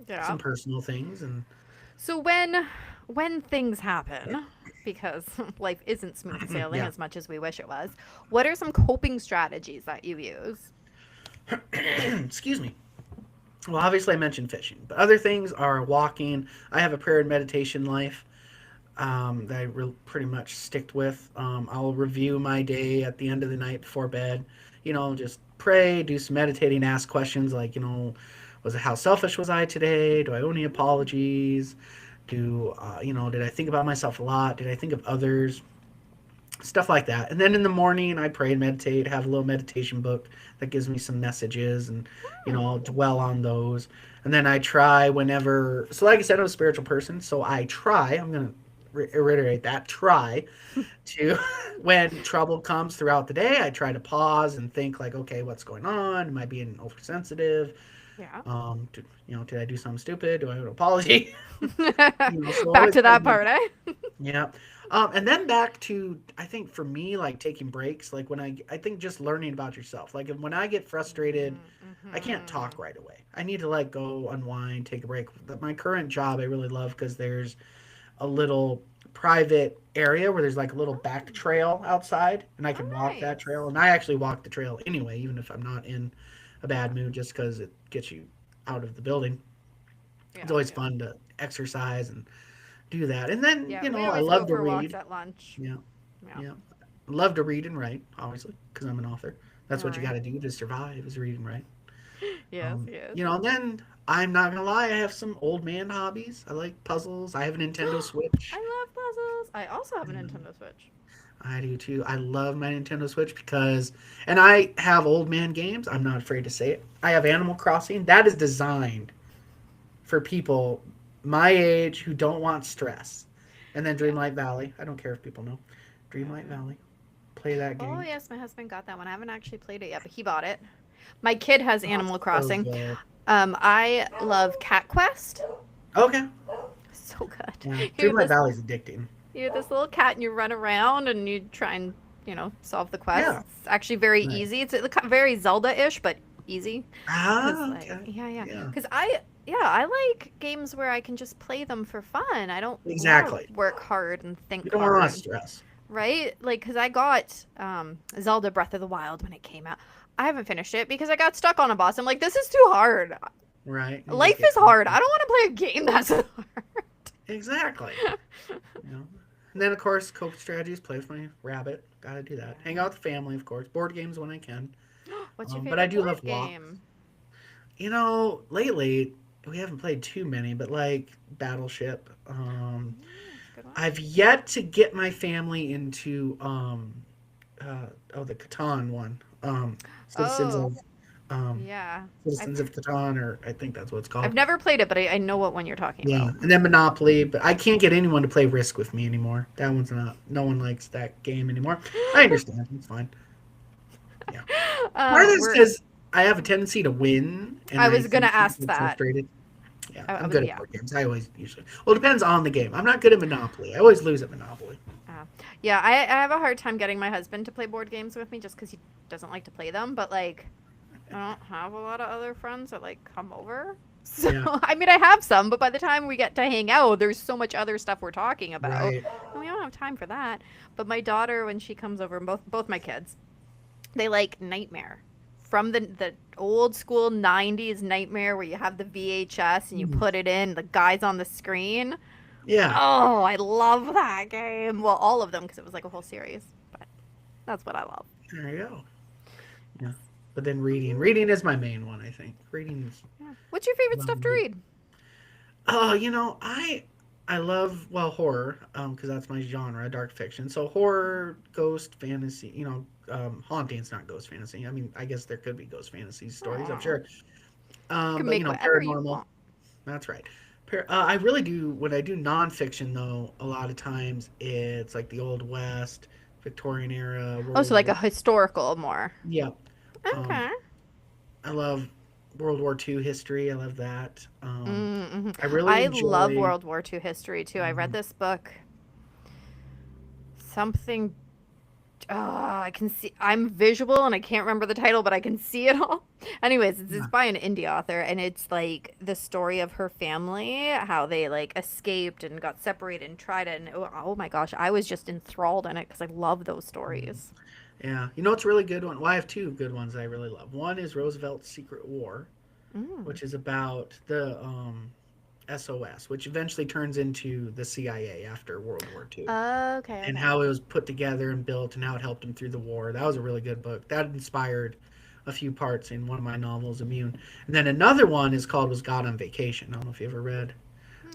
Yeah. some personal things, and So when things happen, because life isn't smooth sailing yeah. as much as we wish it was, what are some coping strategies that you use? Excuse me. Well, obviously, I mentioned fishing, but other things are walking. I have a prayer and meditation life that pretty much stick with. I'll review my day at the end of the night before bed. Just pray, do some meditating, ask questions like, how selfish was I today? Do I owe any apologies? Did I think about myself a lot? Did I think of others? Stuff like that. And then in the morning, I pray and meditate, have a little meditation book that gives me some messages, and, I'll Hmm. dwell on those. And then I try whenever, so like I said, I'm a spiritual person. So I'm going to reiterate that, try to, when trouble comes throughout the day, I try to pause and think like, okay, what's going on? Am I being oversensitive? Yeah. Did I do something stupid? Do I owe an apology? So Back always to try to that make part, eh? yeah. And then back to, I think for me, like taking breaks, like I think just learning about yourself. Like when I get frustrated, I can't talk Mm-hmm. right away. I need to like go unwind, take a break. But my current job, I really love because there's a little private area where there's like a little back trail outside, and I Oh, can walk that nice. trail. And I actually walk the trail anyway, even if I'm not in a bad mood, just because it gets you out of the building. It's Yeah, always yeah. fun to exercise and do that. And then, Yeah, we I always go love to for walks read. at lunch. Yeah. Yeah. Yeah. Love to read and write, obviously, because I'm an author. All That's what you got right. to do to survive is read and write. Yes, yes. And then I'm not gonna lie, I have some old man hobbies. I like puzzles. I have a Nintendo Switch. I love puzzles. I also have a Nintendo Switch. I do too. I love my Nintendo Switch because, and I have old man games. I'm not afraid to say it. I have Animal Crossing. That is designed for people my age who don't want stress. And then Dreamlight Valley. I don't care if people know. Dreamlight Valley. Play that Oh, game. yes, my husband got that one. I haven't actually played it yet, but he bought it. My kid has Oh, Animal so Crossing. good. I love Cat Quest. Okay. So Yeah. good. You're Dreamlight this Valley's addicting. you're this little cat and you run around and you try and, solve the quests. Yeah. It's actually very Right. easy. It's very Zelda-ish, but easy. Cause Ah, like, okay. yeah, yeah. Yeah. Cause I like games where I can just play them for fun. I don't want Exactly. to work hard and You think don't want a lot of hard. stress. Right? Like, because I got Zelda Breath of the Wild when it came out. I haven't finished it because I got stuck on a boss. I'm like, this is too hard. Right. You just Life get is hard. frustrated. I don't want to play a game that's hard. Exactly. You know. And then of course coping strategies, play with my rabbit. Gotta do that. Hang out with the family, of course. Board games when I can. What's your But I favorite do board love walks. game? Lately we haven't played too many, but like Battleship. That's a good one. I've yet to get my family into the Catan one. Citizens Oh, of um yeah. I've Citizens of Catan, or I think that's what it's I've called. never played it, but I know what one you're talking Yeah, about. and then Monopoly, but I can't get anyone to play Risk with me anymore. That one's not. No one likes that game anymore. I understand. It's fine. Yeah. Part of this We're. because I have a tendency to win, and I I was gonna think people ask get that. frustrated. Yeah, I I'm was good at yeah. board games. I always usually. Well, it depends on the game. I'm not good at Monopoly. I always lose at Monopoly. Uh, yeah, I have a hard time getting my husband to play board games with me just because he doesn't like to play them. But like, I don't have a lot of other friends that like come over. So Yeah. I mean, I have some, but by the time we get to hang out, there's so much other stuff we're talking about, Right. and we don't have time for that. But my daughter, when she comes over, both my kids, they like Nightmare, from the old school '90s Nightmare where you have the VHS and you Hmm. put it in, the guys on the screen. Yeah. Oh, I love that game. Well, all of them because it was like a whole series. But that's what I love. There you go. Yeah. But then reading. Reading is my main one. I think reading is. Yeah. What's your favorite Love stuff to reading. read? I love horror because that's my genre, dark fiction. So horror, ghost fantasy, hauntings, not ghost fantasy. I mean, I guess there could be ghost fantasy stories, I'm Aw. sure. You can But make whatever you paranormal. want. That's right. I really do when I do nonfiction though. A lot of times it's like the Old West, Victorian era, Oh, so World like War. a historical more. Yeah. Um, Okay. I love World War II history. I love that. Mm-hmm. I really I love enjoy. World War II history too. I read Mhm. this book. Something. Oh, I can see. I'm visual and I can't remember the title, but I can see it all. Anyways, it's Yeah. by an indie author, and it's like the story of her family, how they like escaped and got separated and tried it. And oh my gosh, I was just enthralled in it because I love those Mhm. stories. Yeah, it's a really good one. Well, I have two good ones I really love. One is Roosevelt's Secret War, Mm. which is about the SOS, which eventually turns into the CIA after World War II, Okay, and okay. how it was put together and built, and how it helped him through the war. That was a really good book. That inspired a few parts in one of my novels, Immune. And then another one is called Was God on Vacation. I don't know if you ever read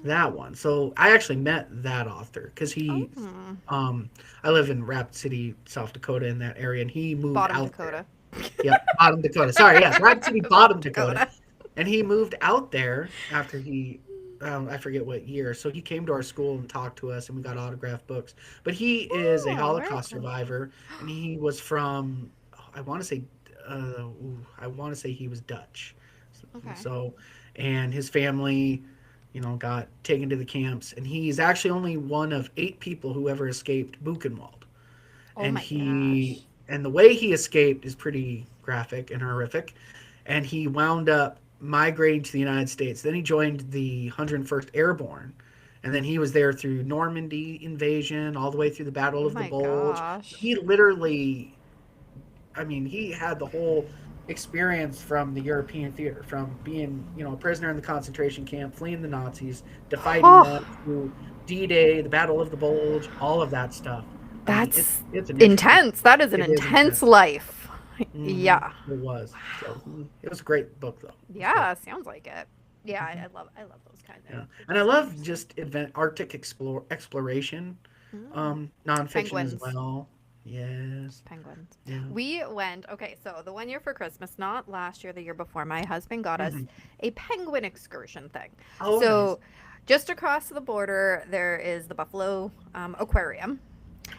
that one. So I actually met that author because Oh, um, I live in Rapid City, South Dakota, in that area, and he moved Bottom out there. Dakota. Yep, Bottom Dakota. Sorry, yes, Rapid City, Bottom Dakota. Dakota. And he moved out there after I forget what year. So he came to our school and talked to us, and we got autographed books. But he is a Oh, very Holocaust cool. survivor, and he was from, I want to say, I want to say he was Dutch. Okay. So, and his family, got taken to the camps, and he's actually only one of 8 people who ever escaped Buchenwald. Oh And my he gosh. and the way he escaped is pretty graphic and horrific. And he wound up migrating to the United States. Then he joined the 101st Airborne, and then he was there through Normandy invasion, all the way through the Battle Oh of the my Bulge. gosh. He literally, I mean, he had the whole experience from the European theater, from being, a prisoner in the concentration camp, fleeing the Nazis, to fighting them, Oh, to D-Day, the Battle of the Bulge, all of that stuff. I mean, it's that's it's an interesting. intense. That is an It is intense intense. life. Hmm. Yeah. It was. So Wow. it was a great book, though. It was good. Yeah, sounds like it. Yeah, Hmm. I love those kind Yeah, of and I stories love too. just Arctic exploration, Mm. nonfiction as Penguins. well. Yes. Penguins. Yeah. We went, okay, so the one year for Christmas, not last year, the year before, my husband got us Hmm. a penguin excursion thing. Oh, So nice. Just across the border, there is the Buffalo Aquarium.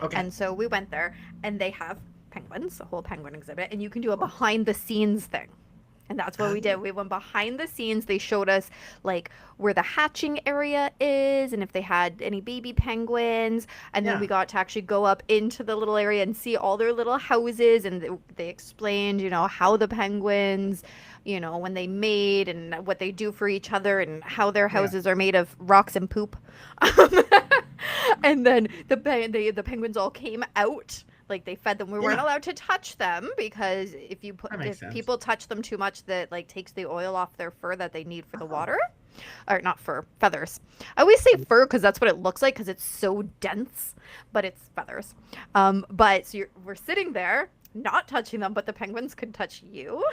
Okay. And so we went there, and they have penguins, a whole penguin exhibit, and you can do a behind the scenes thing. And that's what we did. We went behind the scenes. They showed us like where the hatching area is and if they had any baby penguins. And then Yeah. we got to actually go up into the little area and see all their little houses. And they explained, how the penguins, when they mate and what they do for each other and how their Yeah. houses are made of rocks and poop. And then the penguins all came out, like they fed them. We weren't Yeah. allowed to touch them because That makes if sense. people touch them too much, that like takes the oil off their fur that they need for the Oh. water. Or not fur, feathers. I always say fur because that's what it looks like because it's so dense, but it's feathers. But so we're sitting there not touching them, but the penguins could touch you.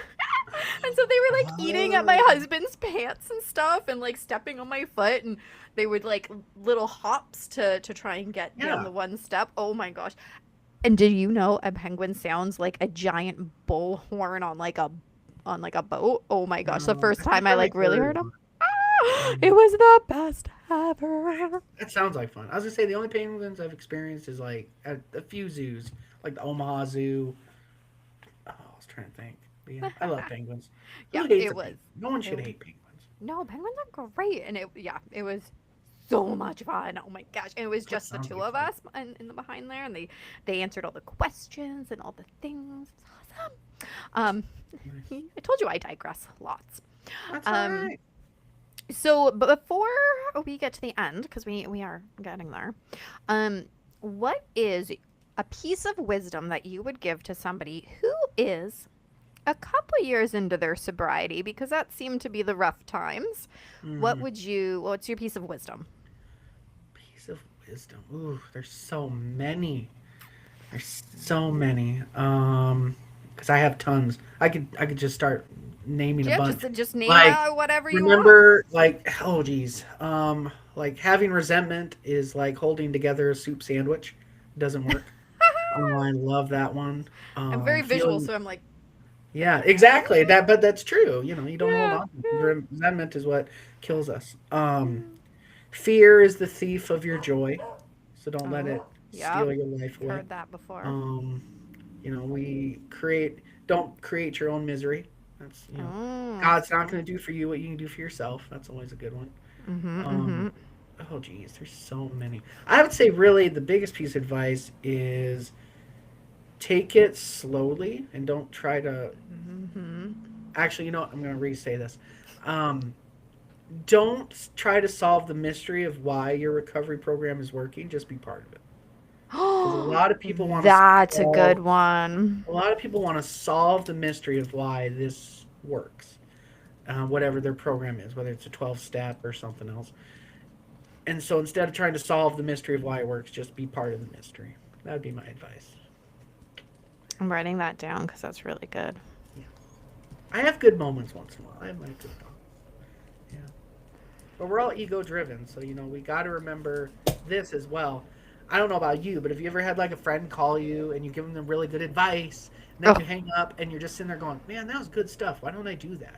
And so they were like eating at my Oh. husband's pants and stuff and like stepping on my foot, and they would like little hops to try and get down Yeah. the one step. Oh my gosh. And did you know a penguin sounds like a giant bullhorn on like a boat? Oh my gosh. The No, first I time think I I like really heard heard. him. It was the best ever. That sounds like fun. I was gonna say the only penguins I've experienced is like at a few zoos, like the Omaha Zoo. Oh, I was trying to think. But yeah, I love penguins. Who Yeah, hates it a was. penguin? No one It, should hate penguins. no, penguins are great. And it was so much fun. Oh my gosh. And it was That just the sounds two like of fun. us in the behind there, and they answered all the questions and all the things. It was awesome. Nice. I told you I digress lots. That's all Um, right. so but before we get to the end, because we are getting there, um, what is a piece of wisdom that you would give to somebody who is a couple years into their sobriety, because that seemed to be the rough times? Mm, What's your piece of wisdom? piece of wisdom. Ooh, there's so many. There's so many. Because I have tons. I could just start naming a Yeah, bunch. just name Like whatever you want. remember, like oh geez, like having resentment is like holding together a soup sandwich. Doesn't work. Oh, I love that one. I'm very visual, Feeling, so I'm like, yeah, exactly. But that's true. You don't hold yeah, on. yeah, Resentment is what kills us. yeah. Fear is the thief of your joy, so don't let Oh, it yep. steal your life away. Heard that before. Um, we create don't create your own misery. That's Mm. God's not going to do for you what you can do for yourself. That's always a good one. Mhm. Um, Mhm. oh geez, there's so many. I would say really the biggest piece of advice is take it slowly and don't try to. Mhm. Actually, you know what? I'm going to re-say this. Um, don't try to solve the mystery of why your recovery program is working. Just be part of it. Because a lot of people want to That's a good solve. one. A lot of people want to solve the mystery of why this works, whatever their program is, whether it's a 12-step or something else. And so instead of trying to solve the mystery of why it works, just be part of the mystery. That would be my advice. I'm writing that down because that's really good. Yeah. I have good moments once in a while. I have my good moments. Yeah. But we're all ego driven, so we got to remember this as well. I don't know about you, but have you ever had like a friend call you and you give them really good advice, and then Oh, you hang up and you're just sitting there going, "Man, that was good stuff. Why don't I do that?"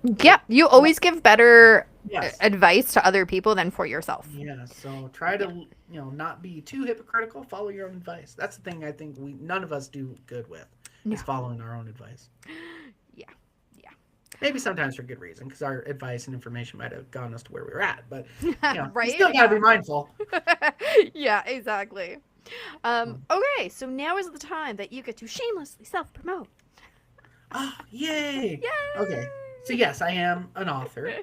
yeah. Like, You always give better yes, advice to other people than for yourself. yeah. So try Yeah. to not be too hypocritical. Follow your own advice. That's the thing I think none of us do good with No. is following our own advice. Yeah. Yeah. Maybe sometimes for good reason, because our advice and information might have gotten us to where we were at. But you Right? still got to be Yeah. mindful. Yeah, exactly. Okay, so now is the time that you get to shamelessly self promote. Oh, yay! Okay, so Yay! yes, I am an author.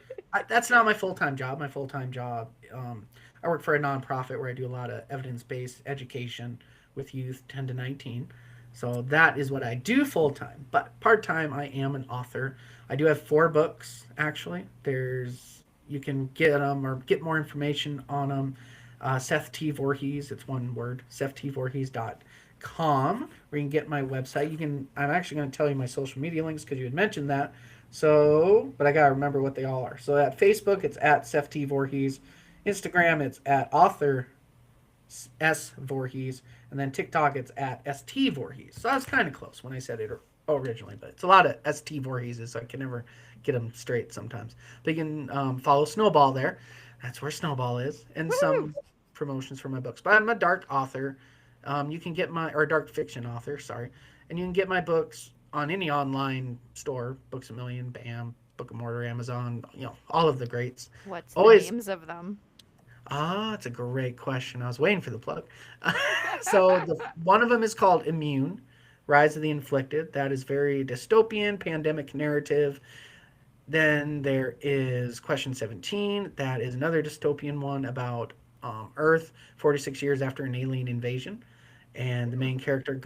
That's not my full time job. My full time job, I work for a nonprofit where I do a lot of evidence based education with youth 10 to 19. So that is what I do full time. But part time, I am an author. I do have 4 books actually. You can get them or get more information on them. Seth T. Voorhees, it's one word, SethTVoorhees.com, where you can get my website. I'm actually going to tell you my social media links because you had mentioned that. So, but I got to remember what they all are. So at Facebook, it's at Seth T. Voorhees. Instagram, it's at author S. Voorhees. And then TikTok, it's at ST Voorhees. So I was kind of close when I said it originally, but it's a lot of ST Voorhees, so I can never get them straight sometimes. But you can follow Snowball there. That's where Snowball is, and Woo! some promotions for my books. But I'm a dark author. You can get my or dark fiction author, sorry, and you can get my books on any online store, Books a Million, BAM, Book of Mortar, Amazon, all of the greats. What's the Always. names of them? It's a great question. I was waiting for the plug. So one of them is called Immune, Rise of the Inflicted. That is very dystopian, pandemic narrative. Then there is Question 17. That is another dystopian one about Earth 46 years after an alien invasion. And the main character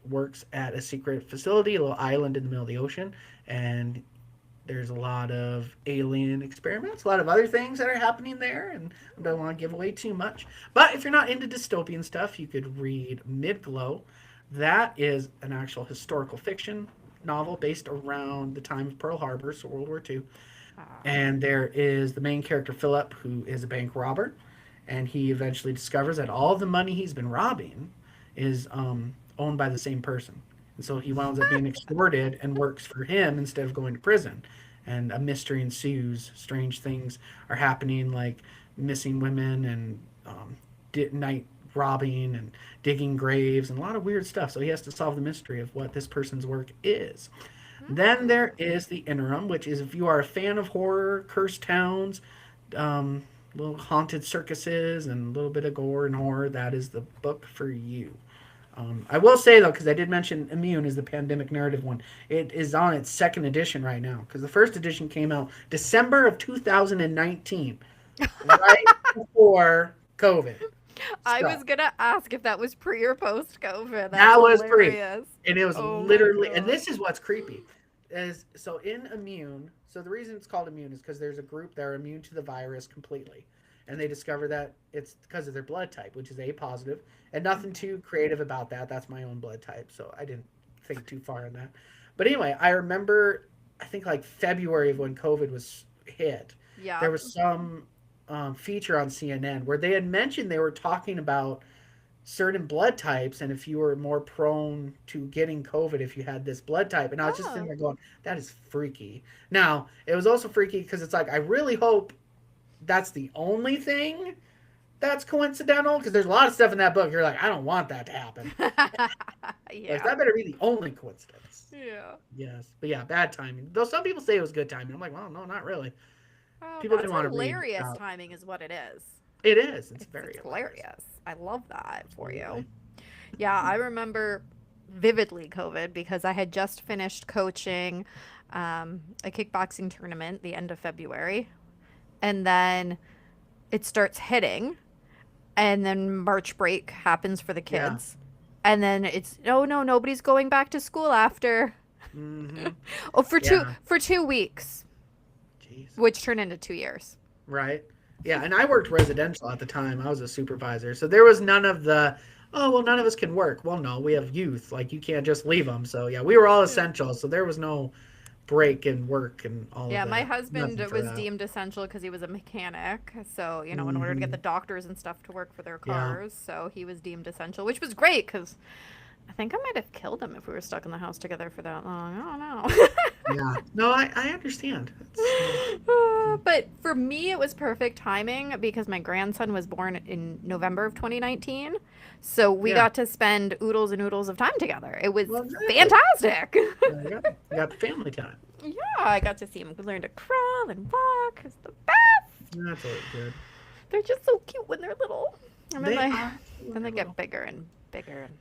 works at a secret facility, a little island in the middle of the ocean. And there's a lot of alien experiments, a lot of other things that are happening there. And I don't want to give away too much. But if you're not into dystopian stuff, you could read Midglow. That is an actual historical fiction novel based around the time of Pearl Harbor, so World War II. Ah. And there is the main character, Philip, who is a bank robber. And he eventually discovers that all the money he's been robbing is owned by the same person. And so he winds up being extorted and works for him instead of going to prison. And a mystery ensues. Strange things are happening, like missing women and night robbing and digging graves and a lot of weird stuff. So he has to solve the mystery of what this person's work is. Then there is the Interim, which is if you are a fan of horror, cursed towns, little haunted circuses, and a little bit of gore and horror, that is the book for you. I will say, though, because I did mention Immune is the pandemic narrative one, it is on its second edition right now, because the first edition came out December of 2019, right before COVID. I was gonna ask if that was pre or post COVID. That was hilarious. pre, and it was Oh my literally, and God. this is what's creepy, is so in Immune. So the reason it's called Immune is because there's a group that are immune to the virus completely, and they discover that it's because of their blood type, which is A positive, and nothing too creative about that. That's my own blood type, so I didn't think too far on that. But anyway, I remember, I think like February of when COVID was hit, Yeah. there was some feature on CNN where they had mentioned they were talking about certain blood types and if you were more prone to getting COVID if you had this blood type. And I was just sitting Oh. there going, that is freaky. Now, it was also freaky because it's like, I really hope that's the only thing that's coincidental because there's a lot of stuff in that book. You're like, I don't want that to happen. Like, Yeah. that better be the only coincidence. Yeah. Yes. But yeah, bad timing. Though some people say it was good timing. I'm like, well, no, not really. Oh, People that's didn't want to read hilarious about. timing is what it is. It is. It's very It's hilarious. hilarious. I love that for you. Absolutely. Yeah, I remember vividly COVID because I had just finished coaching a kickboxing tournament the end of February. And then it starts hitting. And then March break happens for the Yeah. kids. And then it's, oh no, nobody's going back to school after. Mm-hmm. Oh, for Yeah. 2 weeks, Jeez. which turned into 2 years. Right. Yeah, and I worked residential at the time. I was a supervisor. So there was none of the, oh, well, none of us can work. Well, no, we have youth. Like, you can't just leave them. So, yeah, we were all essential. So there was no break in work and all Yeah, of my that. husband Nothing for was that. deemed essential because he was a mechanic. So, in order to get Mm-hmm. the doctors and stuff to work for their Yeah. cars. So, he was deemed essential, which was great because I think I might have killed him if we were stuck in the house together for that long. I don't know. Yeah. No, I understand. It's, But for me, it was perfect timing because my grandson was born in November of 2019. So we yeah. got to spend oodles and oodles of time together. It was Well, exactly. fantastic. There you go. You got the family time. Yeah, I got to see him learn to crawl and walk. It's the best. That's always good. They're just so cute when they're little. And then They they, are. then they get bigger and bigger and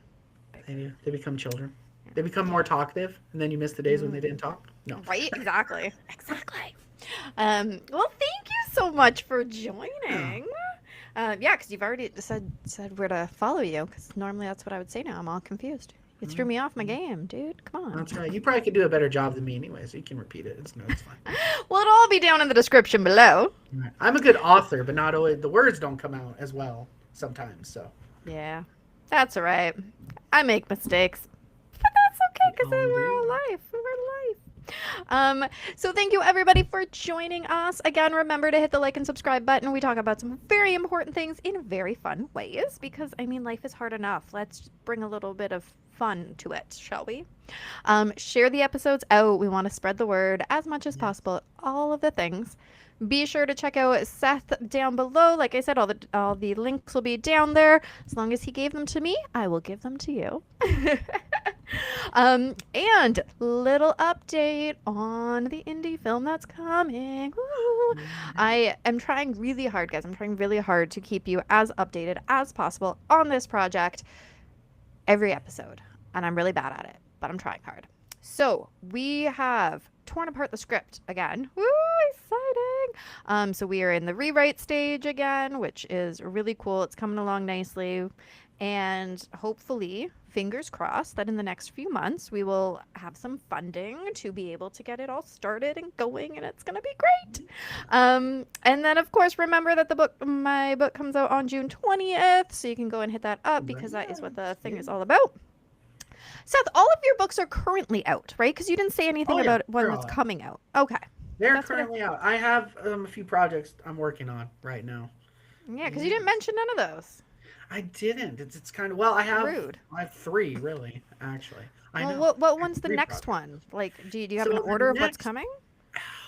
They bigger. do. They become children. They become more talkative, and then you miss the days when they didn't talk. No. Right? Exactly. Exactly. Well, thank you so much for joining. Yeah, because you've already said where to follow you. Because normally that's what I would say now. I'm all confused. You threw me off my game, dude. Come on. That's right. You probably could do a better job than me anyway, so you can repeat it. It's fine. Well, it'll all be down in the description below. Right. I'm a good author, but not always. The words don't come out as well sometimes. So Yeah, that's all right. I make mistakes, but that's okay because We all we're all do. life. We're life. So thank you everybody for joining us. Again, remember to hit the like and subscribe button. We talk about some very important things in very fun ways because I mean life is hard enough. Let's bring a little bit of fun to it, shall we? Share the episodes out. We want to spread the word as much as possible. All of the things. Be sure to check out Seth down below. Like I said, all the links will be down there. As long as he gave them to me, I will give them to you. And little update on the indie film that's coming. Woo! I am trying really hard, guys. I'm trying really hard to keep you as updated as possible on this project every episode. And I'm really bad at it, but I'm trying hard. So we have torn apart the script again. Woo, exciting. So we are in the rewrite stage again, which is really cool. It's coming along nicely. And hopefully, fingers crossed, that in the next few months we will have some funding to be able to get it all started and going, and it's gonna be great. And then, of course, remember that my book comes out on June 20th, so you can go and hit that up because that is what the thing is all about. Seth, all of your books are currently out, right? Because you didn't say anything about one that's coming out. Okay. They're currently out. I have a few projects I'm working on right now. Yeah, because you didn't mention none of those. I didn't. It's kind of, well, I have rude. I have 3 really, actually. I know. What one's the next one? Like, do you have an order of what's coming?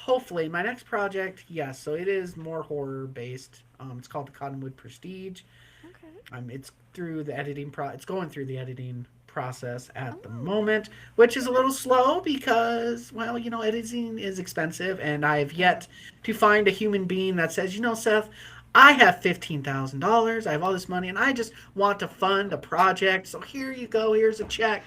Hopefully, my next project, yes. So it is more horror based. It's called the Cottonwood Prestige. Okay. It's through the editing It's going through the editing process at the moment, which is a little slow because, well, editing is expensive, and I have yet to find a human being that says, Seth, I have $15,000. I have all this money, and I just want to fund a project. So here you go. Here's a check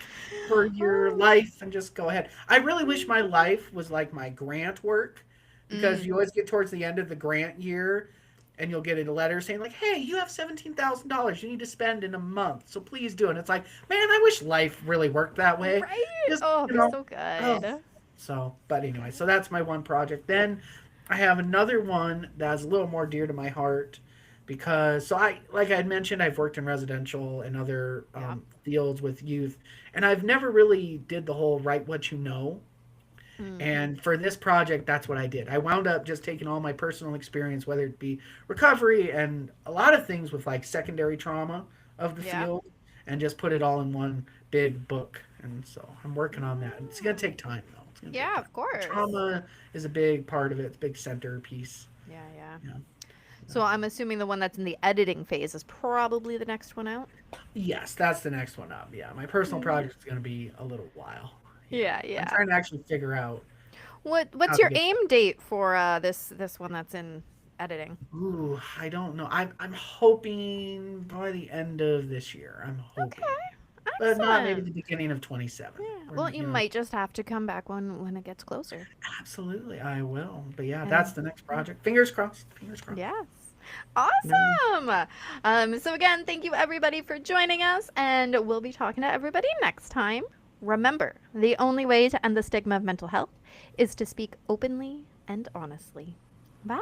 for your life, and just go ahead. I really wish my life was like my grant work, because you always get towards the end of the grant year, and you'll get a letter saying like, "Hey, you have $17,000 you need to spend in a month, so please do it." And it's like, man, I wish life really worked that way. Right? Just, so good. Oh. So, but anyway, so that's my one project. Then I have another one that's a little more dear to my heart because, like I had mentioned, I've worked in residential and other fields with youth, and I've never really did the whole write what you know. And for this project, that's what I did. I wound up just taking all my personal experience, whether it be recovery and a lot of things with like secondary trauma of the field, and just put it all in one big book. And so I'm working on that. It's going to take time, though. Yeah, of course. Trauma is a big part of it. It's a big centerpiece. Yeah. So I'm assuming the one that's in the editing phase is probably the next one out? Yes, that's the next one up. Yeah, my personal project is going to be a little while. Yeah. I'm trying to actually figure out. What's your aim date for this one that's in editing? Ooh, I don't know. I'm hoping by the end of this year. I'm hoping. Okay. But not maybe the beginning of 27. Yeah. Well, you might just have to come back when it gets closer. Absolutely, I will. But yeah, that's the next project. Fingers crossed. Fingers crossed. Yes. Awesome. So again, thank you everybody for joining us, and we'll be talking to everybody next time. Remember, the only way to end the stigma of mental health is to speak openly and honestly. Bye.